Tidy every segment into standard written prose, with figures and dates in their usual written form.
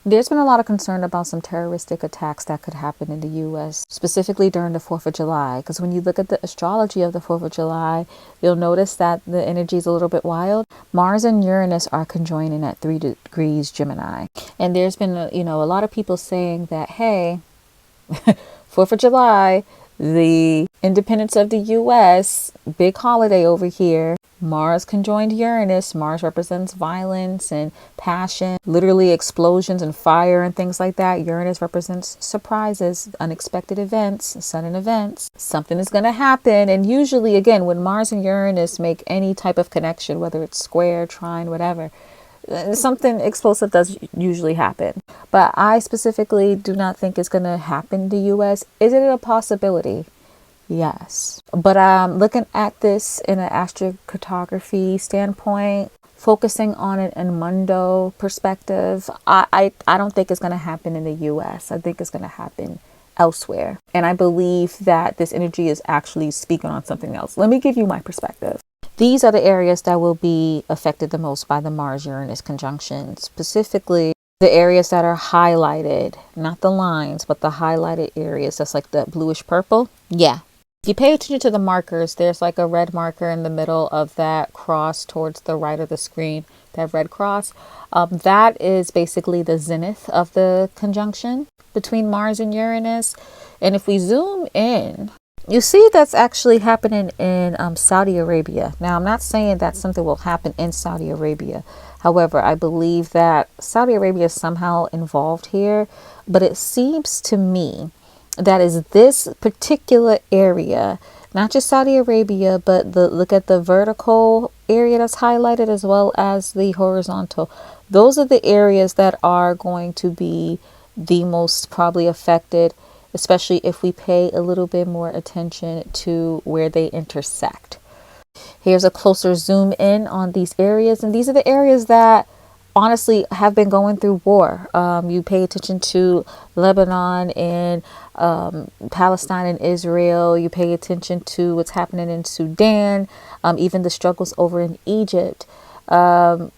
There's been a lot of concern about some terroristic attacks that could happen in the U.S., specifically during the 4th of July. Because when you look at the astrology of the 4th of July, you'll notice that the energy is a little bit wild. Mars and Uranus are conjoining at 3 degrees Gemini. And there's been, a lot of people saying that, hey, 4th of July, the independence of the U.S., big holiday over here. Mars conjoined Uranus. Mars represents violence and passion, literally explosions and fire and things like that. Uranus represents surprises, unexpected events, sudden events. Something is going to happen. And usually, again, when Mars and Uranus make any type of connection, whether it's square, trine, whatever, something explosive does usually happen. But I specifically do not think it's going to happen in the U.S. Is it a possibility? Yes. But looking at this in an astrocartography standpoint, focusing on it in Mundo perspective, I don't think it's going to happen in the U.S. I think it's going to happen elsewhere. And I believe that this energy is actually speaking on something else. Let me give you my perspective. These are the areas that will be affected the most by the Mars-Uranus conjunction, specifically the areas that are highlighted, not the lines, but the highlighted areas. That's like the bluish purple. Yeah. If you pay attention to the markers, there's like a red marker in the middle of that cross towards the right of the screen, that red cross. That is basically the zenith of the conjunction between Mars and Uranus. And if we zoom in, you see that's actually happening in Saudi Arabia. Now, I'm not saying that something will happen in Saudi Arabia. However, I believe that Saudi Arabia is somehow involved here. But it seems to me that is this particular area, not just Saudi Arabia, but look at the vertical area that's highlighted as well as the horizontal. Those are the areas that are going to be the most probably affected, especially if we pay a little bit more attention to where they intersect. Here's a closer zoom in on these areas. And these are the areas that honestly have been going through war. You pay attention to Lebanon and Palestine and Israel. You pay attention to what's happening in Sudan, even the struggles over in Egypt. Iran's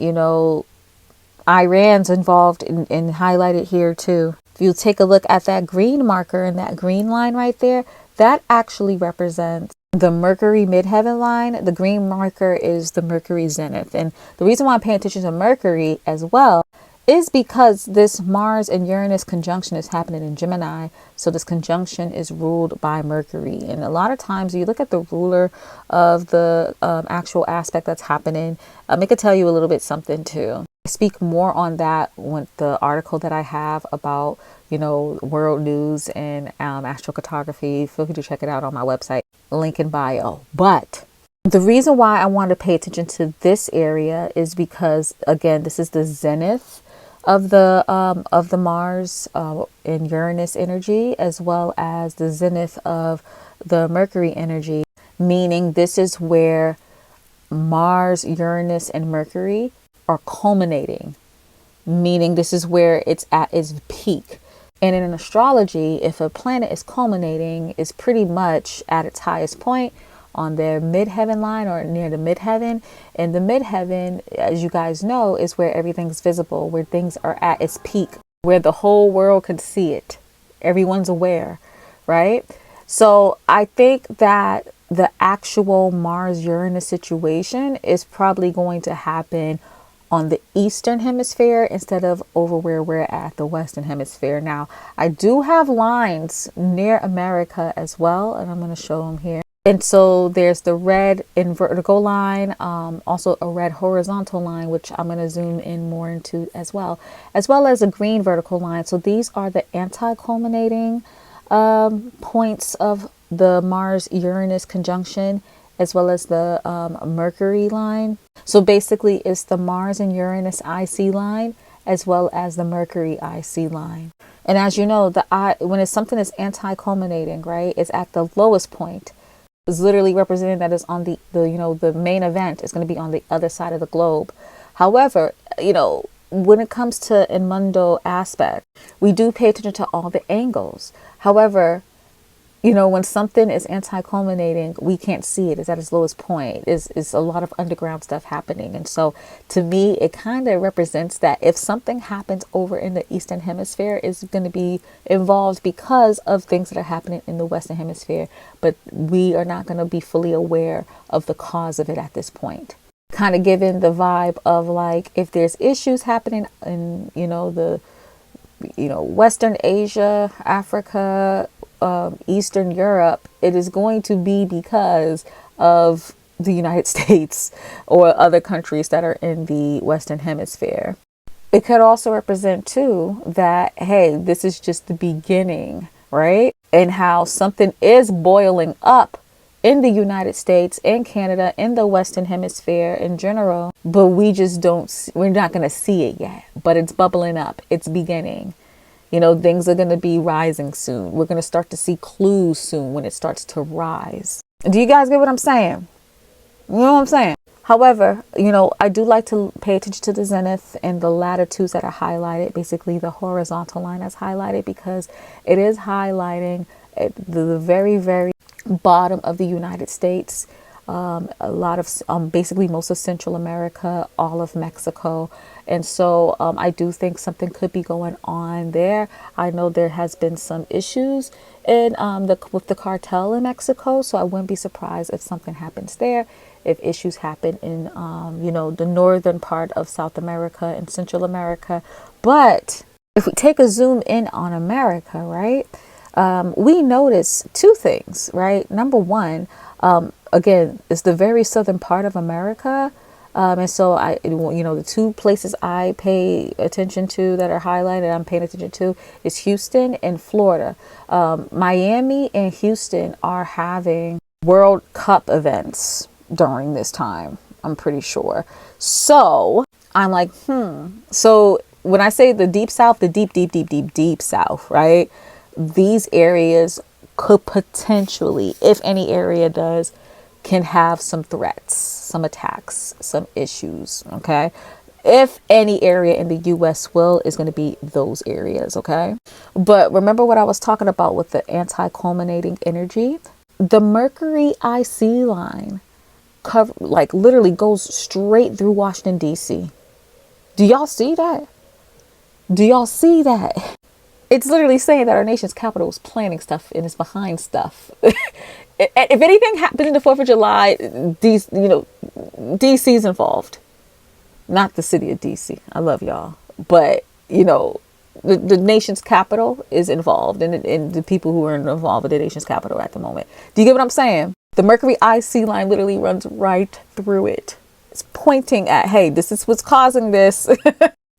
involved and highlighted here too. If you take a look at that green marker and that green line right there, that actually represents the Mercury midheaven line. The green marker is the Mercury zenith. And the reason why I'm paying attention to Mercury as well is because this Mars and Uranus conjunction is happening in Gemini. So this conjunction is ruled by Mercury. And a lot of times you look at the ruler of the actual aspect that's happening, it could tell you a little bit something too. I speak more on that with the article that I have about, world news and astrocartography. Feel free to check it out on my website, link in bio. But the reason why I want to pay attention to this area is because, again, this is the zenith of the Mars and Uranus energy, as well as the zenith of the Mercury energy, meaning this is where Mars, Uranus, and Mercury are culminating, meaning this is where it's at its peak. And in astrology, if a planet is culminating, is pretty much at its highest point on their midheaven line or near the midheaven. And the midheaven, as you guys know, is where everything's visible, where things are at its peak, where the whole world can see it. Everyone's aware, right? So I think that the actual Mars-Uranus situation is probably going to happen on the eastern hemisphere instead of over where we're at, the western hemisphere. Now, I do have lines near America as well, and I'm going to show them here. And so there's the red in vertical line, also a red horizontal line, which I'm going to zoom in more into as well as a green vertical line. So these are the anti-culminating points of the Mars-Uranus conjunction, as well as the Mercury line. So basically it's the Mars and Uranus IC line, as well as the Mercury IC line. And as you know, when it's something that's anti-culminating, right, it's at the lowest point. It's literally representing that is on the main event is going to be on the other side of the globe. However, when it comes to Inmundo aspect, we do pay attention to all the angles. However, you know, when something is anti-culminating, we can't see it. It's at its lowest point. Is a lot of underground stuff happening. And so to me, it kind of represents that if something happens over in the Eastern Hemisphere, it's going to be involved because of things that are happening in the Western Hemisphere. But we are not going to be fully aware of the cause of it at this point. Kind of giving the vibe of like, if there's issues happening in, Western Asia, Africa, Eastern Europe, it is going to be because of the United States or other countries that are in the Western Hemisphere. It could also represent too that, hey, this is just the beginning, right? And how something is boiling up in the United States, in Canada, in the Western Hemisphere in general, but we're not going to see it yet, but it's bubbling up. It's beginning. Things are going to be rising soon. We're going to start to see clues soon when it starts to rise. Do you guys get what I'm saying? You know what I'm saying? However, I do like to pay attention to the zenith and the latitudes that are highlighted. Basically, the horizontal line that's highlighted because it is highlighting at the very, very bottom of the United States. A lot of basically most of Central America, all of Mexico. And so I do think something could be going on there. I know there has been some issues with the cartel in Mexico. So I wouldn't be surprised if something happens there. If issues happen in, the northern part of South America and Central America. But if we take a zoom in on America, right, we notice two things, right? Number one, again, it's the very southern part of America. And so the two places I pay attention to that are highlighted, I'm paying attention to is Houston and Florida. Miami and Houston are having World Cup events during this time, I'm pretty sure. So I'm like, So when I say the deep South, the deep South, right? These areas could potentially, if any area does, can have some threats, some attacks, some issues. Okay. If any area in the US is going to be those areas. Okay. But remember what I was talking about with the anti-culminating energy? The Mercury IC line literally goes straight through Washington, D.C. Do y'all see that? It's literally saying that our nation's capital is planning stuff and is behind stuff. If anything happens in the 4th of July, DC's involved. Not the city of DC. I love y'all. But, the nation's capital is involved and the people who are involved with the nation's capital at the moment. Do you get what I'm saying? The Mercury IC line literally runs right through it. It's pointing at, hey, this is what's causing this.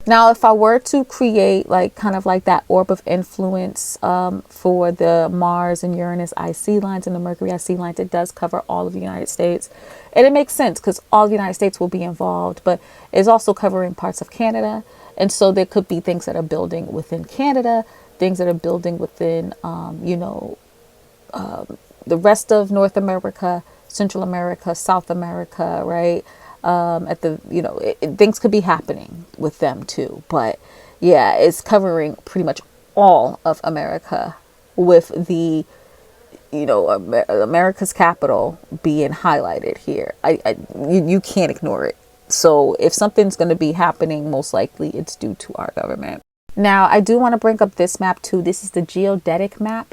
Now, if I were to create kind of that orb of influence for the Mars and Uranus IC lines and the Mercury IC lines, it does cover all of the United States. And it makes sense because all of the United States will be involved, but it's also covering parts of Canada. And so there could be things that are building within Canada, things that are building within, the rest of North America, Central America, South America, right? Things could be happening with them too. But yeah, it's covering pretty much all of America with the, America's capital being highlighted here. You can't ignore it. So if something's going to be happening, most likely it's due to our government. Now, I do want to bring up this map too. This is the geodetic map.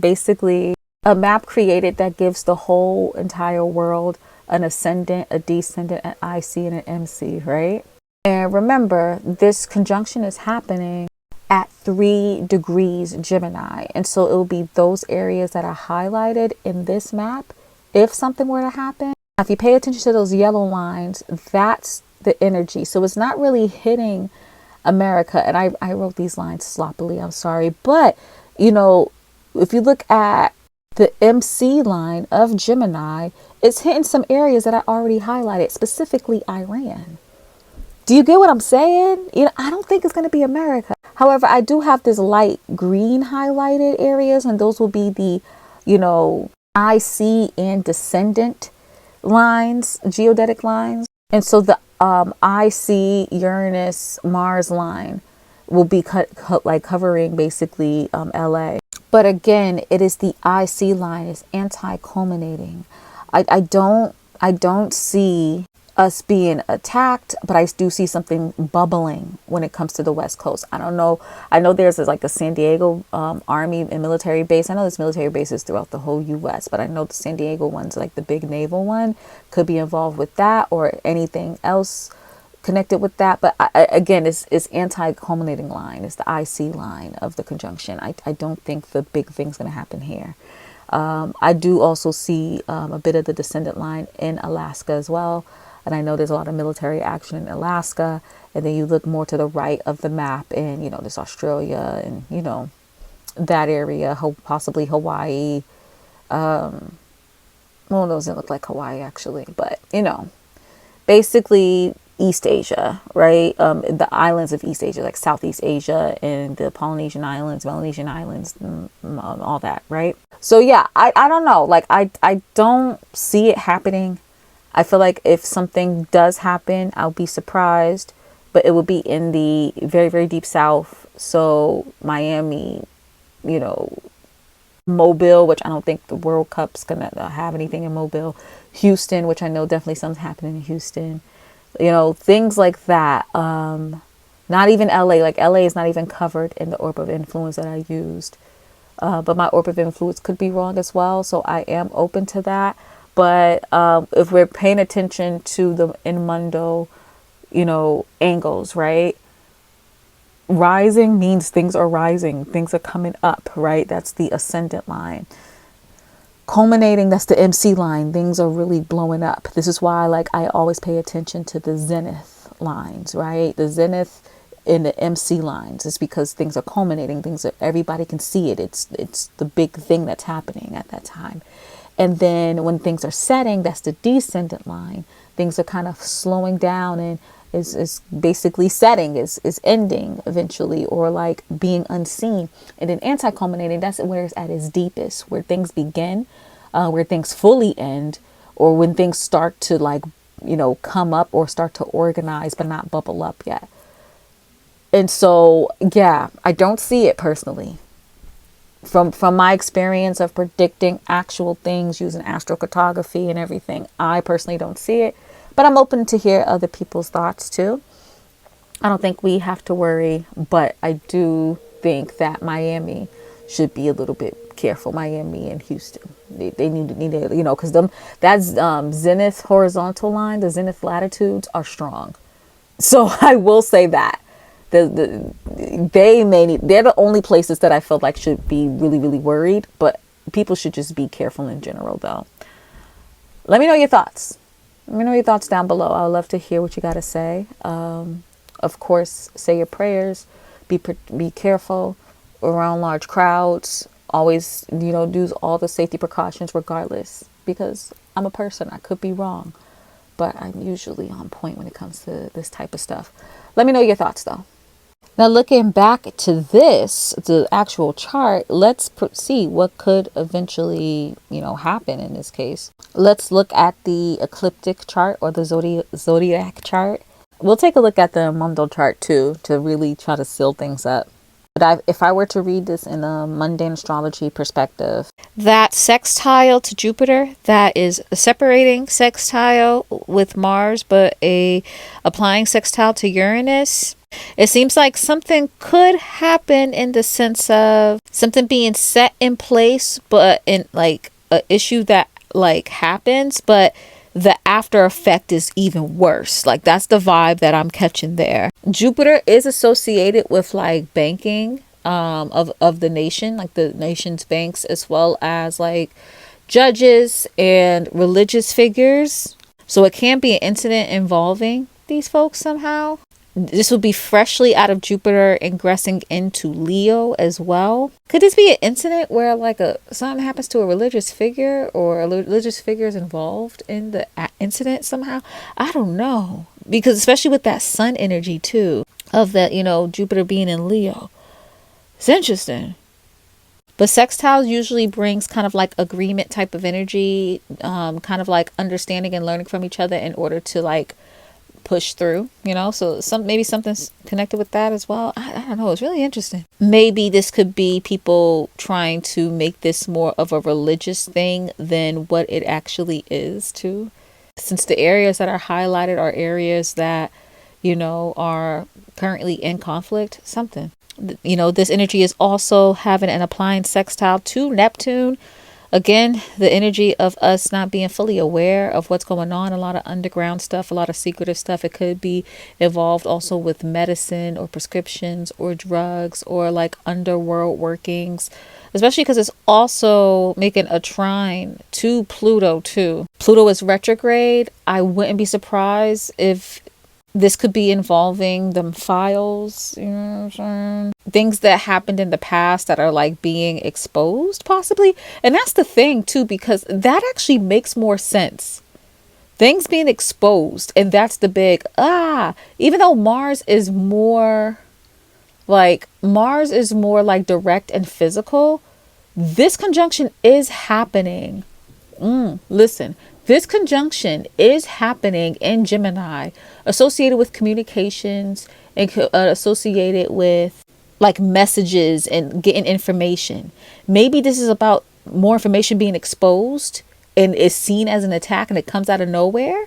Basically a map created that gives the whole entire world an ascendant, a descendant, an IC, and an MC, right? And remember, this conjunction is happening at 3 degrees Gemini. And so it will be those areas that are highlighted in this map if something were to happen. Now, if you pay attention to those yellow lines, that's the energy. So it's not really hitting America. And I wrote these lines sloppily, I'm sorry. But, if you look at the MC line of Gemini, it's hitting some areas that I already highlighted, specifically Iran. Do you get what I'm saying? I don't think it's going to be America. However, I do have this light green highlighted areas, and those will be the, IC and descendant lines, geodetic lines. And so the IC Uranus Mars line will be covering basically LA. But again, it is the IC line, it's anti-culminating. I don't see us being attacked, but I do see something bubbling when it comes to the West Coast. I don't know. I know there's like a San Diego Army and military base. I know there's military bases throughout the whole U.S., but I know the San Diego one's like the big naval one, could be involved with that or anything else connected with that. But again, it's anti-culminating line. It's the IC line of the conjunction. I don't think the big thing's going to happen here. I do also see a bit of the descendant line in Alaska as well. And I know there's a lot of military action in Alaska. And then you look more to the right of the map and, you know, there's Australia and, you know, that area, possibly Hawaii. Well, it doesn't look like Hawaii actually, but, you know, basically East Asia, right? The islands of East Asia, like Southeast Asia and the Polynesian Islands, Melanesian Islands, all that, right? So yeah, I don't know. Like, I don't see it happening. I feel like if something does happen, I'll be surprised, but it would be in the very, very deep South. So Miami, you know, Mobile, which I don't think the World Cup's going to have anything in Mobile. Houston, which I know definitely something's happening in Houston. You know, things like that. Not even LA. Like LA is not even covered in the orb of influence that I used. But my orb of influence could be wrong as well. So I am open to that. But if we're paying attention to the in mundo, you know, angles, right? Rising means things are rising. Things are coming up, right? That's the ascendant line. Culminating, that's the MC line. Things are really blowing up. This is why, like, I always pay attention to the zenith lines, right? The zenith in the MC lines is because things are culminating. Things are, everybody can see it. It's the big thing that's happening at that time. And then when things are setting, that's the descendant line. Things are kind of slowing down and is basically setting, is ending eventually, or like being unseen. And then anti-culminating, that's where it's at its deepest, where things begin, where things fully end, or when things start to, like, you know, come up or start to organize but not bubble up yet. And so, yeah, I don't see it personally. From my experience of predicting actual things using astrocartography and everything, I personally don't see it, but I'm open to hear other people's thoughts too. I don't think we have to worry, but I do think that Miami should be a little bit careful. Miami and Houston, they need to, you know, because that's zenith horizontal line, the zenith latitudes are strong. So I will say that. They're the only places that I feel like should be really, really worried, but people should just be careful in general though. Let me know your thoughts. Let me know your thoughts down below. I would love to hear what you got to say. Of course, say your prayers, be careful around large crowds. Always, you know, do all the safety precautions regardless, because I'm a person. I could be wrong, but I'm usually on point when it comes to this type of stuff. Let me know your thoughts though. Now, looking back to this, the actual chart, let's see what could eventually, you know, happen in this case. Let's look at the ecliptic chart or the zodiac chart. We'll take a look at the mundo chart too, to really try to seal things up. But if I were to read this in a mundane astrology perspective, that sextile to Jupiter, that is a separating sextile with Mars, but a applying sextile to Uranus. It seems like something could happen in the sense of something being set in place, but in like an issue that like happens, but the after effect is even worse. Like, that's the vibe that I'm catching there. Jupiter is associated with like banking of the nation, like the nation's banks, as well as like judges and religious figures. So it can be an incident involving these folks somehow. This would be freshly out of Jupiter ingressing into Leo as well. Could this be an incident where like something happens to a religious figure, or a religious figure is involved in the incident somehow? I don't know, because especially with that sun energy too, of that, you know, Jupiter being in Leo. It's interesting. But sextiles usually brings kind of like agreement type of energy, kind of like understanding and learning from each other in order to like push through, so maybe something's connected with that as well. I don't know. It's really interesting. Maybe this could be people trying to make this more of a religious thing than what it actually is too. Since the areas that are highlighted are areas that, are currently in conflict, something. This energy is also having an applying sextile to Neptune. Again, the energy of us not being fully aware of what's going on, a lot of underground stuff, a lot of secretive stuff. It could be involved also with medicine or prescriptions or drugs or like underworld workings, especially because it's also making a trine to Pluto too. Pluto is retrograde. I wouldn't be surprised if this could be involving them files, things that happened in the past that are like being exposed possibly. And that's the thing too, because that actually makes more sense. Things being exposed. And that's the big, even though Mars is more like direct and physical, this conjunction is happening. Listen, this conjunction is happening in Gemini, associated with communications and associated with like messages and getting information. Maybe this is about more information being exposed and is seen as an attack and it comes out of nowhere.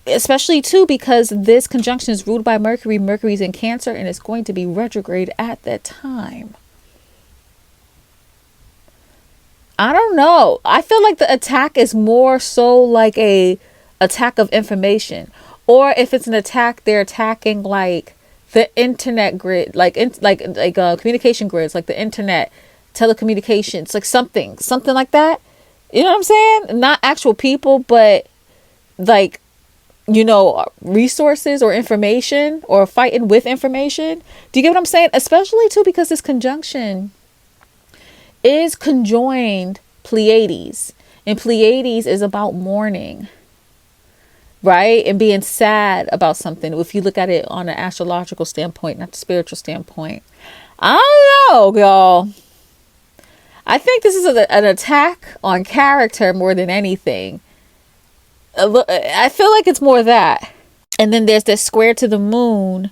Especially too, because this conjunction is ruled by Mercury. Mercury's in Cancer and it's going to be retrograde at that time. I don't know. I feel like the attack is more so like a attack of information, or if it's an attack, they're attacking like the internet grid, like communication grids, like the internet, telecommunications, like something like that. You know what I'm saying? Not actual people, but like, resources or information or fighting with information. Do you get what I'm saying? Especially too, because this conjunction is conjoined Pleiades, and Pleiades is about mourning, right? And being sad about something. If you look at it on an astrological standpoint, not the spiritual standpoint. I don't know, y'all. I think this is an attack on character more than anything. I feel like it's more that. And then there's this square to the moon.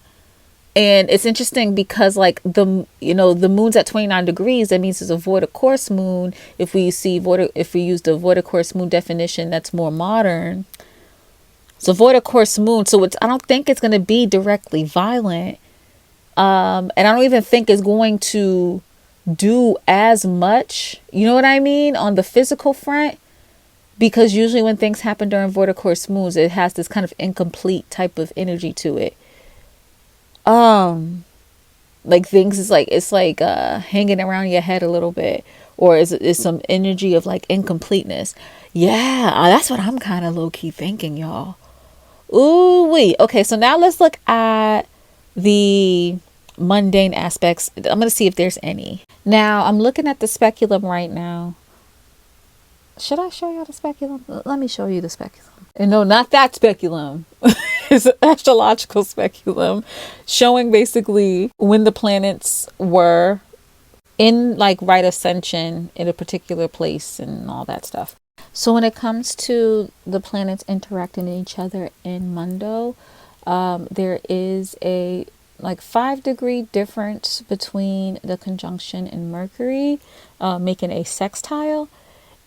And it's interesting because like the moon's at 29 degrees. That means it's a void of course moon. If we use the void of course moon definition, that's more modern. So void of course moon. So I don't think it's going to be directly violent. And I don't even think it's going to do as much, you know what I mean, on the physical front. Because usually when things happen during void of course moons, it has this kind of incomplete type of energy to it. Like things is like, it's like hanging around your head a little bit, or is some energy of like incompleteness. Yeah, that's what I'm kind of low-key thinking, y'all. Ooh wee. Okay, so now let's look at the mundane aspects. I'm gonna see if there's any. Now I'm looking at the speculum right now. Should I show y'all the speculum? Let me show you the speculum. And no, not that speculum. It's an astrological speculum showing basically when the planets were in like right ascension in a particular place and all that stuff. So when it comes to the planets interacting with each other in Mundo, there is a like 5-degree difference between the conjunction and Mercury, making a sextile.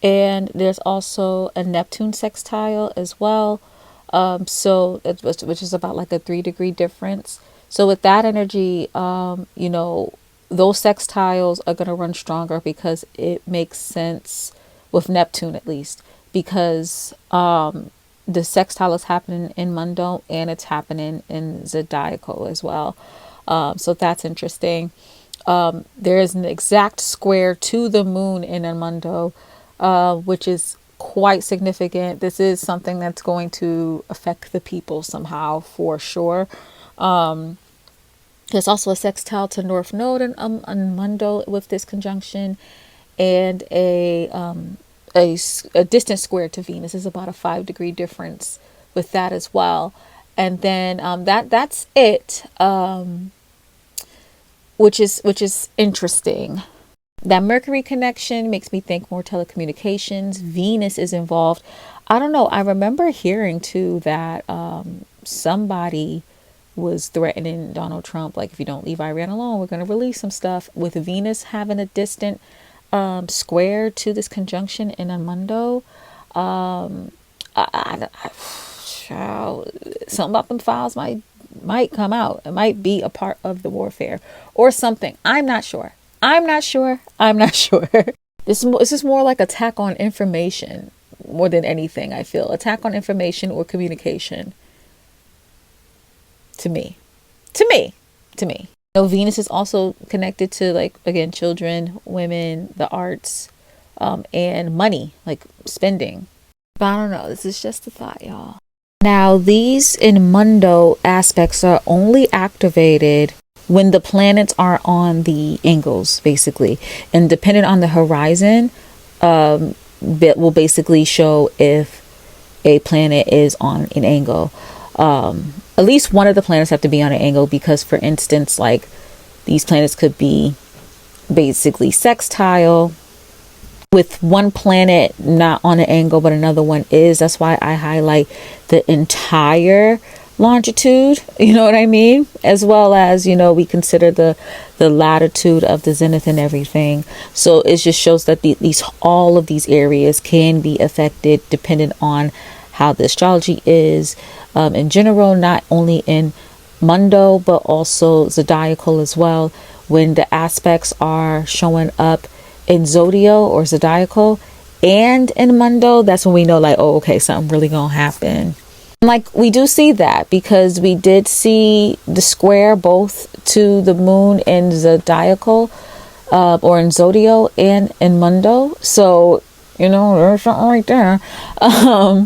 And there's also a Neptune sextile as well. Which is about like a 3-degree difference. So with that energy, those sextiles are going to run stronger because it makes sense with Neptune, at least, because the sextile is happening in Mundo and it's happening in Zodiacal as well. So that's interesting. There is an exact square to the moon in Mundo, which is quite significant. This is something that's going to affect the people somehow for sure. There's also a sextile to North Node in Mundo with this conjunction, and a distant square to Venus is about a 5-degree difference with that as well. And then that's it, which is interesting. That Mercury connection makes me think more telecommunications. Venus is involved. I don't know. I remember hearing too that somebody was threatening Donald Trump, like, if you don't leave Iran alone, we're going to release some stuff, with Venus having a distant square to this conjunction in a mundo. Child, something about them files might come out. It might be a part of the warfare or something. I'm not sure. This is more like attack on information more than anything. I feel attack on information or communication. To me. Venus is also connected to, like, again, children, women, the arts, and money, like spending. But I don't know. This is just a thought, y'all. Now, these in mundo aspects are only activated when the planets are on the angles, basically. And depending on the horizon, it will basically show if a planet is on an angle. At least one of the planets have to be on an angle, because, for instance, like, these planets could be basically sextile with one planet not on an angle but another one is. That's why I highlight the entire longitude, you know what I mean, as well as, we consider the latitude of the zenith and everything. So it just shows that all of these areas can be affected depending on how the astrology is in general, not only in mundo but also zodiacal as well. When the aspects are showing up in zodiac or zodiacal and in mundo, that's when we know, like, oh, okay, something really gonna happen. Like, we do see that, because we did see the square both to the moon in zodiacal or in zodiac and in mundo. So there's something right there.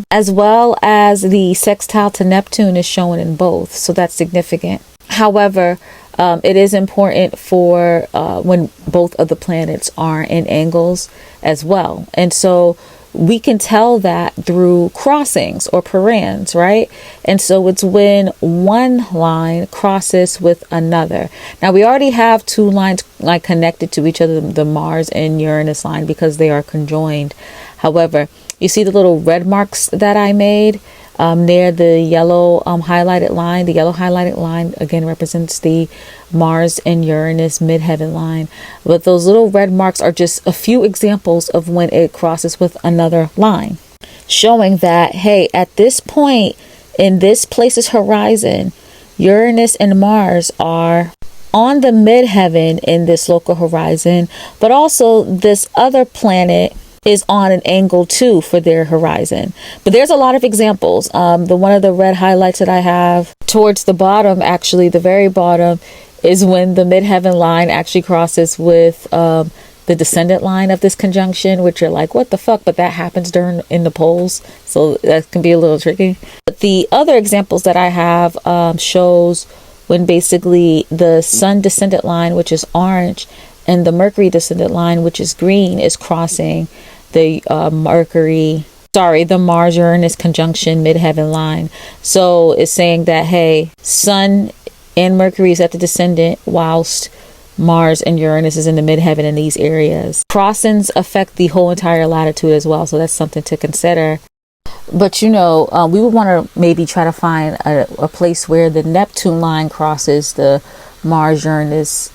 As well as the sextile to Neptune is showing in both. So that's significant. However, it is important for when both of the planets are in angles as well. And so we can tell that through crossings or parans, right? And so it's when one line crosses with another. Now, we already have two lines like connected to each other, the Mars and Uranus line, because they are conjoined. However, you see the little red marks that I made near the yellow highlighted line. The yellow highlighted line again represents the Mars and Uranus midheaven line. But those little red marks are just a few examples of when it crosses with another line, showing that, hey, at this point in this place's horizon, Uranus and Mars are on the midheaven in this local horizon, but also this other planet is on an angle too for their horizon. But there's a lot of examples. The one of the red highlights that I have towards the bottom, actually the very bottom, is when the midheaven line actually crosses with the descendant line of this conjunction, which you're like, what the fuck? But that happens in the poles, so that can be a little tricky. But the other examples that I have shows when basically the sun descendant line, which is orange, and the Mercury descendant line, which is green, is crossing the the Mars-Uranus conjunction midheaven line. So it's saying that, hey, Sun and Mercury is at the descendant, whilst Mars and Uranus is in the midheaven in these areas. Crossings affect the whole entire latitude as well, so that's something to consider. But we would want to maybe try to find a place where the Neptune line crosses the Mars-Uranus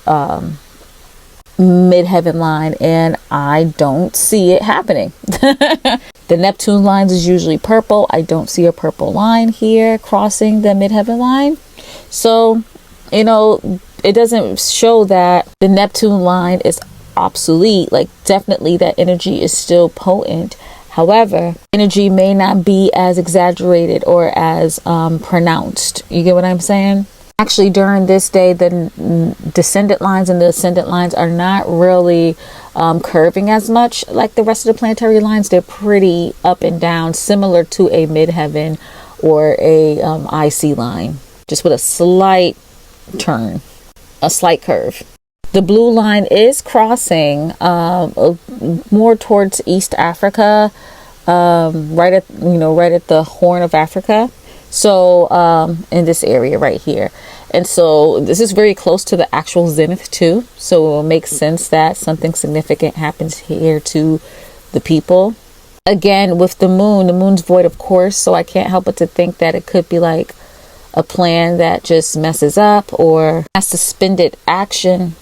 midheaven line, and I don't see it happening. The Neptune lines is usually purple. I don't see a purple line here crossing the midheaven line. So, it doesn't show that the Neptune line is obsolete. Like, definitely that energy is still potent. However, energy may not be as exaggerated or as pronounced. You get what I'm saying? Actually, during this day, the descendant lines and the ascendant lines are not really curving as much like the rest of the planetary lines. They're pretty up and down, similar to a midheaven or a IC line, just with a slight turn, a slight curve. The blue line is crossing more towards East Africa, right at the Horn of Africa. So in this area right here. And so this is very close to the actual zenith too. So it will make sense that something significant happens here to the people. Again, with the moon's void, of course, so I can't help but to think that it could be like a plan that just messes up or has suspended action.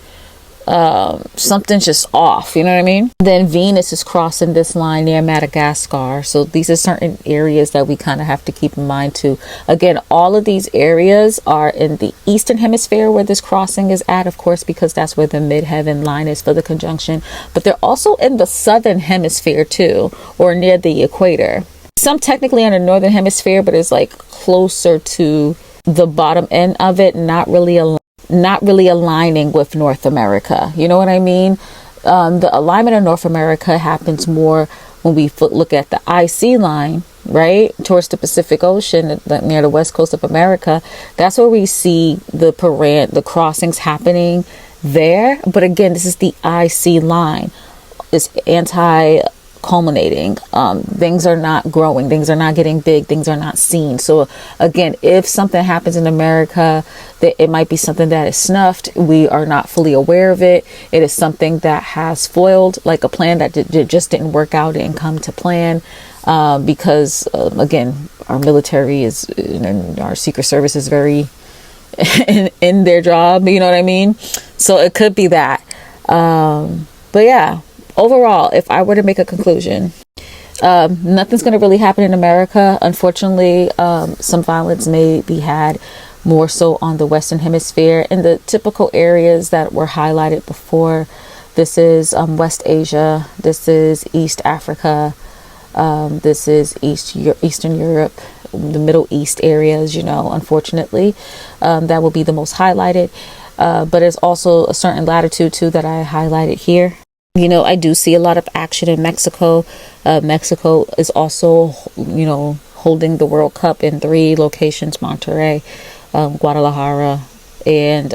Something's just off, you know what I mean? Then Venus is crossing this line near Madagascar, so these are certain areas that we kind of have to keep in mind too. Again, all of these areas are in the eastern hemisphere where this crossing is at, of course, because that's where the midheaven line is for the conjunction, but they're also in the southern hemisphere too, or near the equator. Some technically in the northern hemisphere, but it's like closer to the bottom end of it, not really aligning with North America. You know what I mean? The alignment of North America happens more when we look at the IC line, right, towards the Pacific Ocean, near the west coast of America. That's where we see the crossings happening there. But again, this is the IC line. It's culminating. Things are not growing, things are not getting big, things are not seen. So again, if something happens in America, that it might be something that is snuffed, we are not fully aware of it. It is something that has foiled, like a plan that just didn't work out and come to plan, because again, our military is, and our secret service is very in their job, you know what I mean? So it could be that, but yeah, overall, if I were to make a conclusion, nothing's going to really happen in America. Unfortunately, some violence may be had more so on the Western Hemisphere in the typical areas that were highlighted before. This is West Asia. This is East Africa. This is Eastern Europe, the Middle East areas, unfortunately. That will be the most highlighted. But there's also a certain latitude too that I highlighted here. I do see a lot of action in Mexico. Mexico is also, holding the World Cup in 3 locations: Monterrey, Guadalajara, and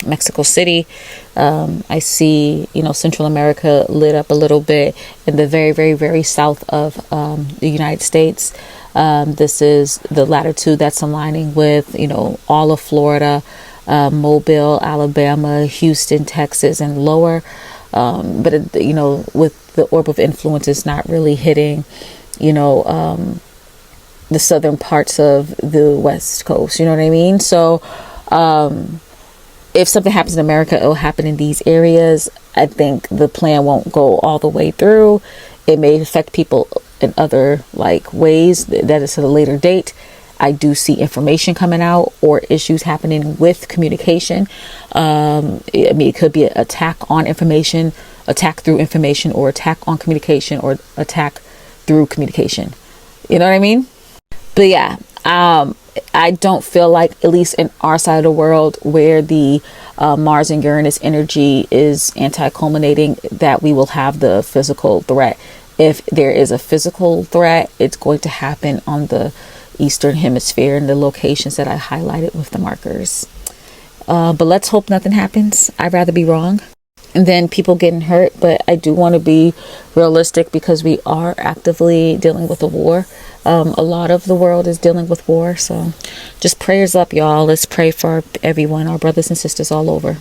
Mexico City. I see, Central America lit up a little bit in the very, very, very south of the United States. This is the latitude that's aligning with, all of Florida, Mobile, Alabama, Houston, Texas, and lower. But with the orb of influence, it's not really hitting, the southern parts of the West Coast. You know what I mean? So, if something happens in America, it'll happen in these areas. I think the plan won't go all the way through. It may affect people in other ways that is at a later date. I do see information coming out or issues happening with communication. It could be an attack on information, attack through information, or attack on communication, or attack through communication. You know what I mean? But yeah, I don't feel like, at least in our side of the world, where the Mars and Uranus energy is anti-culminating, that we will have the physical threat. If there is a physical threat, it's going to happen on the Eastern Hemisphere and the locations that I highlighted with the markers. But let's hope nothing happens. I'd rather be wrong than people getting hurt, but I do want to be realistic because we are actively dealing with a war. A lot of the world is dealing with war, so just prayers up, y'all. Let's pray for everyone, our brothers and sisters all over.